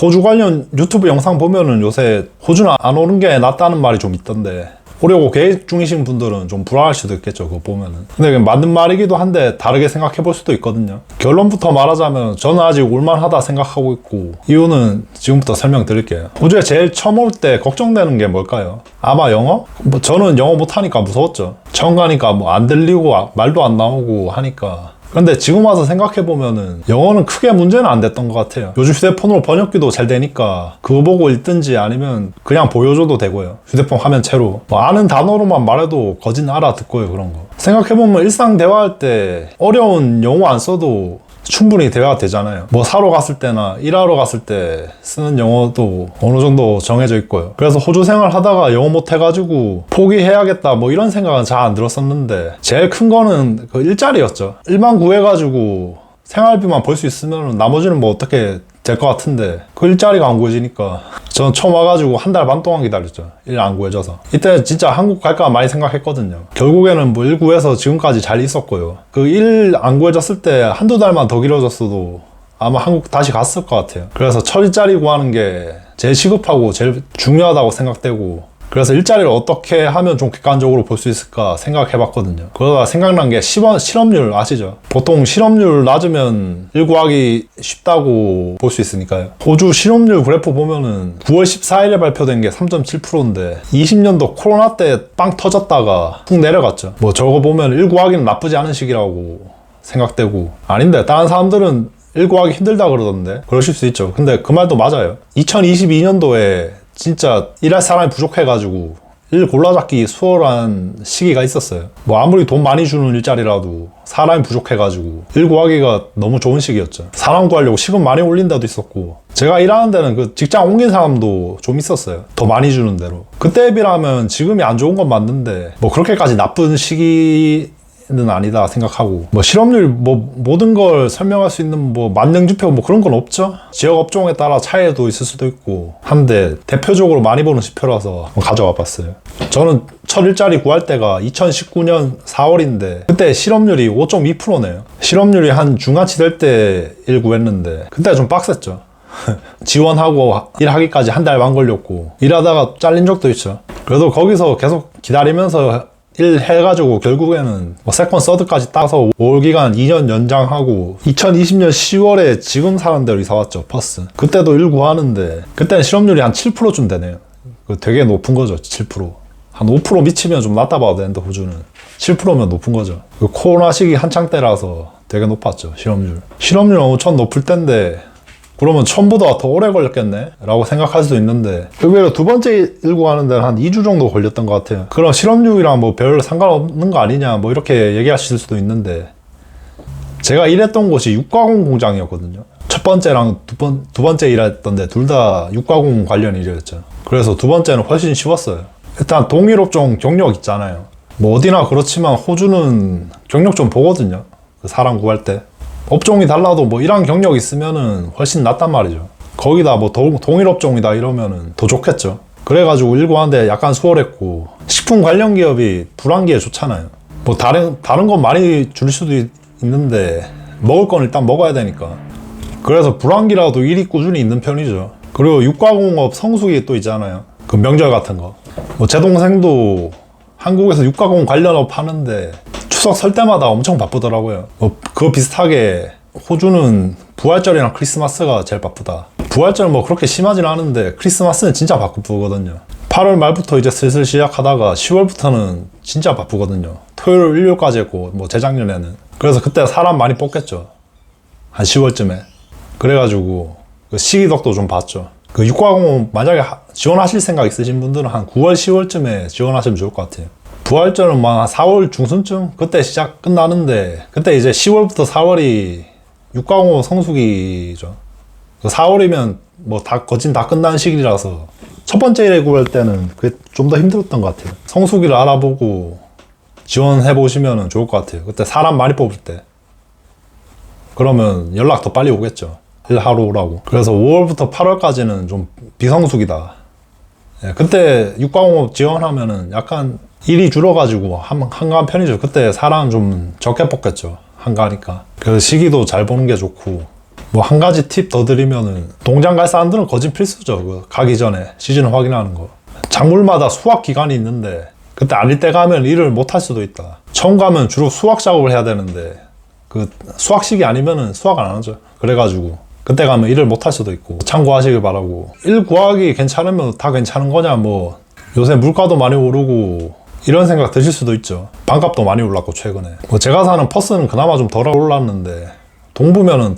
호주 관련 유튜브 영상 보면은 요새 호주는 안 오는 게 낫다는 말이 좀 있던데, 오려고 계획 중이신 분들은 좀 불안할 수도 있겠죠, 그거 보면은. 근데 맞는 말이기도 한데 다르게 생각해 볼 수도 있거든요. 결론부터 말하자면 저는 아직 올만하다 생각하고 있고, 이유는 지금부터 설명드릴게요. 호주에 제일 처음 올 때 걱정되는 게 뭘까요? 아마 영어? 저는 영어 못하니까 무서웠죠. 처음 가니까 안 들리고 말도 안 나오고 하니까. 근데 지금 와서 생각해보면은 영어는 크게 문제는 안 됐던 것 같아요. 요즘 휴대폰으로 번역기도 잘 되니까 그거 보고 읽든지 아니면 그냥 보여줘도 되고요. 휴대폰 화면채로 아는 단어로만 말해도 거진 알아듣고요. 그런 거 생각해보면 일상 대화할 때 어려운 영어 안 써도 충분히 대화가 되잖아요. 사러 갔을 때나 일하러 갔을 때 쓰는 영어도 어느 정도 정해져 있고요. 그래서 호주 생활 하다가 영어 못해가지고 포기해야겠다 이런 생각은 잘 안 들었었는데, 제일 큰 거는 그 일자리였죠. 일만 구해가지고 생활비만 벌 수 있으면 나머지는 어떻게 될 것 같은데, 그 일자리가 안 구해지니까 저는 처음 와가지고 한 달 반 동안 기다렸죠. 일 안 구해져서. 이때 진짜 한국 갈까 많이 생각했거든요. 결국에는 일 구해서 지금까지 잘 있었고요. 그 일 안 구해졌을 때 한두 달만 더 길어졌어도 아마 한국 다시 갔을 것 같아요. 그래서 첫 일자리 구하는 게 제일 시급하고 제일 중요하다고 생각되고, 그래서 일자리를 어떻게 하면 좀 객관적으로 볼 수 있을까 생각해 봤거든요. 그러다가 생각난 게 실업률 아시죠? 보통 실업률 낮으면 일 구하기 쉽다고 볼 수 있으니까요. 호주 실업률 그래프 보면은 9월 14일에 발표된 게 3.7%인데 20년도 코로나 때 빵 터졌다가 훅 내려갔죠. 저거 보면 일 구하기는 나쁘지 않은 시기라고 생각되고, 아닌데 다른 사람들은 일 구하기 힘들다 그러던데. 그러실 수 있죠. 근데 그 말도 맞아요. 2022년도에 진짜 일할 사람이 부족해가지고 일 골라잡기 수월한 시기가 있었어요. 아무리 돈 많이 주는 일자리라도 사람이 부족해가지고 일 구하기가 너무 좋은 시기였죠. 사람 구하려고 시급 많이 올린 데도 있었고, 제가 일하는 데는 그 직장 옮긴 사람도 좀 있었어요. 더 많이 주는 대로. 그때에 비하면 지금이 안 좋은 건 맞는데 그렇게까지 나쁜 시기 는 아니다 생각하고, 실업률 모든 걸 설명할 수 있는 만능지표 그런 건 없죠. 지역 업종에 따라 차이도 있을 수도 있고 한데 대표적으로 많이 보는 지표라서 가져와 봤어요. 저는 첫 일자리 구할 때가 2019년 4월인데 그때 실업률이 5.2%네요. 실업률이 한 중간치 될 때 일 구했는데 그때 좀 빡셌죠. 지원하고 일하기까지 한 달 반 걸렸고, 일하다가 잘린 적도 있죠. 그래도 거기서 계속 기다리면서 일 해가지고 결국에는 세컨 서드까지 따서 5월 기간 2년 연장하고 2020년 10월에 지금 사는 데로 이사 왔죠. 퍼스. 그때도 일 구하는데 그때는 실업률이 한 7%쯤 되네요. 되게 높은 거죠. 7%. 한 5% 미치면 좀 낮다 봐도 되는데 호주는 7%면 높은 거죠. 코로나 시기 한창 때라서 되게 높았죠. 실업률 엄청 높을 때인데, 그러면 처음보다 더 오래 걸렸겠네? 라고 생각할 수도 있는데, 의외로 두 번째 일 구하는 데는 한 2주 정도 걸렸던 것 같아요. 그럼 실업률이랑 별 상관없는 거 아니냐 이렇게 얘기하실 수도 있는데, 제가 일했던 곳이 육가공 공장이었거든요. 첫 번째랑 두 번째 일했던데 둘 다 육가공 관련 일이었죠. 그래서 두 번째는 훨씬 쉬웠어요. 일단 동일 업종 경력 있잖아요. 어디나 그렇지만 호주는 경력 좀 보거든요. 사람 구할 때. 업종이 달라도 일한 경력 있으면은 훨씬 낫단 말이죠. 거기다 동일 업종이다 이러면은 더 좋겠죠. 그래가지고 일 구하는데 약간 수월했고, 식품 관련 기업이 불황기에 좋잖아요. 다른 건 많이 줄 수도 있는데 먹을 건 일단 먹어야 되니까. 그래서 불황기라도 일이 꾸준히 있는 편이죠. 그리고 육가공업 성수기 또 있잖아요. 그 명절 같은 거. 제 동생도 한국에서 육가공 관련업 하는데 추석 설 때마다 엄청 바쁘더라고요. 그거 비슷하게 호주는 부활절이랑 크리스마스가 제일 바쁘다. 부활절은 그렇게 심하진 않은데 크리스마스는 진짜 바쁘거든요. 8월 말부터 이제 슬슬 시작하다가 10월부터는 진짜 바쁘거든요. 토요일, 일요일까지 했고 재작년에는. 그래서 그때 사람 많이 뽑겠죠. 한 10월쯤에. 그래가지고 그 시기덕도 좀 봤죠. 그 육가공 만약에 지원하실 생각 있으신 분들은 한 9월, 10월쯤에 지원하시면 좋을 것 같아요. 부활절은 4월 중순쯤? 그때 시작 끝나는데, 그때 이제 10월부터 4월이 육가공업 성수기죠. 4월이면 거진 다 끝난 시기라서 첫 번째 일에 구할 때는 그게 좀 더 힘들었던 것 같아요. 성수기를 알아보고 지원해 보시면 좋을 것 같아요. 그때 사람 많이 뽑을 때. 그러면 연락 더 빨리 오겠죠. 일하러 오라고. 그래서 5월부터 8월까지는 좀 비성수기다. 그때 육가공업 지원하면은 약간 일이 줄어가지고 한가한 편이죠. 그때 사람 좀 적게 뽑겠죠. 한가하니까. 그래서 시기도 잘 보는 게 좋고, 뭐 한 가지 팁 더 드리면은 동장 갈 사람들은 거진 필수죠. 그 가기 전에 시즌 확인하는 거. 작물마다 수확 기간이 있는데 그때 아닐 때 가면 일을 못 할 수도 있다. 처음 가면 주로 수확 작업을 해야 되는데 그 수확 시기 아니면은 수확 안 하죠. 그래가지고 그때 가면 일을 못 할 수도 있고 참고하시길 바라고. 일 구하기 괜찮으면 다 괜찮은 거냐, 뭐 요새 물가도 많이 오르고 이런 생각 드실 수도 있죠. 반값도 많이 올랐고 최근에. 뭐 제가 사는 퍼스는 그나마 좀 덜 올랐는데 동부면은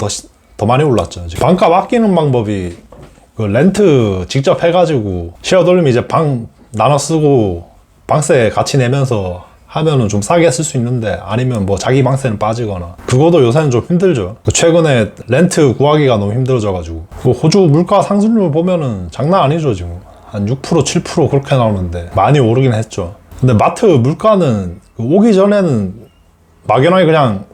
더 많이 올랐죠. 반값 아끼는 방법이 그 렌트 직접 해가지고 쉐어 돌리면 이제 방 나눠 쓰고 방세 같이 내면서 하면은 좀 싸게 쓸 수 있는데, 아니면 뭐 자기 방세는 빠지거나, 그거도 요새는 좀 힘들죠. 최근에 렌트 구하기가 너무 힘들어져가지고. 호주 물가 상승률 보면은 장난 아니죠. 지금 한 6% 7% 그렇게 나오는데 많이 오르긴 했죠. 근데 마트 물가는 오기 전에는 막연하게 그냥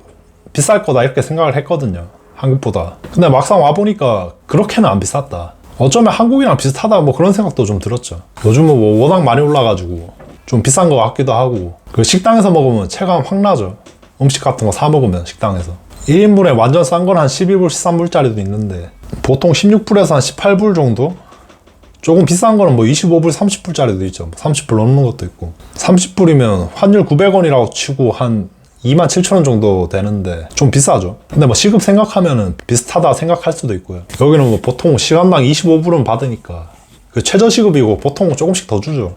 비쌀 거다 이렇게 생각을 했거든요, 한국보다. 근데 막상 와보니까 그렇게는 안 비쌌다. 어쩌면 한국이랑 비슷하다 뭐 그런 생각도 좀 들었죠. 요즘은 뭐 워낙 많이 올라가지고 좀 비싼 거 같기도 하고. 그 식당에서 먹으면 체감 확 나죠. 음식 같은 거 사 먹으면 식당에서 1인분에 완전 싼 건 한 12불 13불짜리도 있는데 보통 16불에서 한 18불 정도? 조금 비싼 거는 뭐 25불 30불짜리도 있죠. 30불 넘는 것도 있고. 30불이면 환율 900원이라고 치고 한 27,000원 정도 되는데 좀 비싸죠. 근데 뭐 시급 생각하면은 비슷하다 생각할 수도 있고요. 여기는 뭐 보통 시간당 25불은 받으니까 그 최저시급이고 보통 조금씩 더 주죠.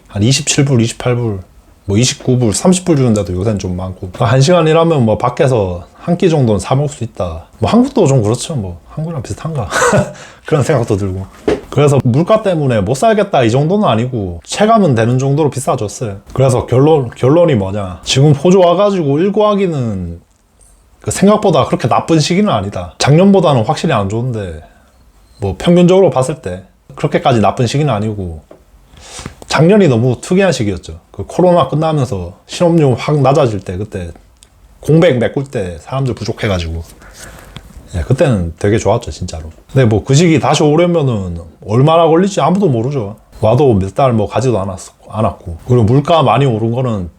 한 27불, 28불, 뭐 29불, 30불 주는 데도 요새는 좀 많고. 1시간 일하면 뭐 밖에서 한 끼 정도는 사 먹을 수 있다. 뭐 한국도 좀 그렇죠. 뭐 한국이랑 비슷한가? 그런 생각도 들고. 그래서 물가 때문에 못 살겠다 이 정도는 아니고 체감은 되는 정도로 비싸졌어요. 그래서 결론이 뭐냐. 지금 호주 와가지고 일 구하기는 생각보다 그렇게 나쁜 시기는 아니다. 작년보다는 확실히 안 좋은데 뭐 평균적으로 봤을 때 그렇게까지 나쁜 시기는 아니고, 작년이 너무 특이한 시기였죠. 그 코로나 끝나면서 실업률 확 낮아질 때, 그때 공백 메꿀 때 사람들 부족해가지고, 예, 그때는 되게 좋았죠 진짜로. 근데 뭐 그 시기 다시 오려면은 얼마나 걸릴지 아무도 모르죠. 와도 몇 달 뭐 가지도 않았고. 그리고 물가 많이 오른 거는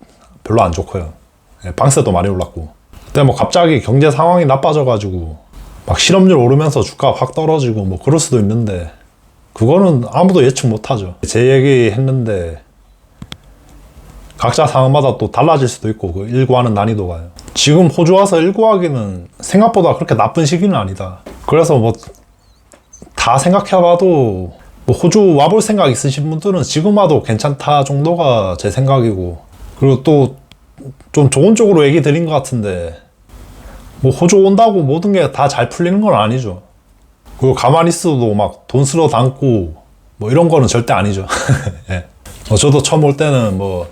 별로 안 좋고요. 예, 방세도 많이 올랐고. 그때 뭐 갑자기 경제 상황이 나빠져가지고 막 실업률 오르면서 주가 확 떨어지고 뭐 그럴 수도 있는데, 그거는 아무도 예측 못하죠. 제 얘기 했는데 각자 상황마다 또 달라질 수도 있고, 그 일구하는 난이도가요. 지금 호주 와서 일구하기는 생각보다 그렇게 나쁜 시기는 아니다. 그래서 뭐 다 생각해봐도 뭐 호주 와볼 생각 있으신 분들은 지금 와도 괜찮다 정도가 제 생각이고, 그리고 또 좀 좋은 쪽으로 얘기 드린 것 같은데, 뭐 호주 온다고 모든 게 다 잘 풀리는 건 아니죠. 그리고 가만히 있어도 막 돈 쓸어 담고 뭐 이런 거는 절대 아니죠. 예. 저도 처음 올 때는 뭐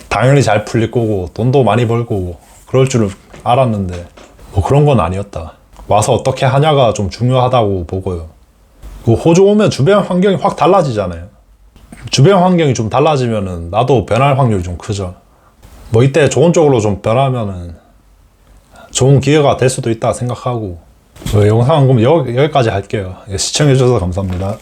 당연히 잘 풀릴 거고 돈도 많이 벌고 그럴 줄 알았는데 뭐 그런 건 아니었다. 와서 어떻게 하냐가 좀 중요하다고 보고요. 그 호주 오면 주변 환경이 확 달라지잖아요. 주변 환경이 좀 달라지면은 나도 변할 확률이 좀 크죠. 뭐 이때 좋은 쪽으로 좀 변하면은 좋은 기회가 될 수도 있다 생각하고, 영상은 그럼 여기까지 할게요. 시청해주셔서 감사합니다.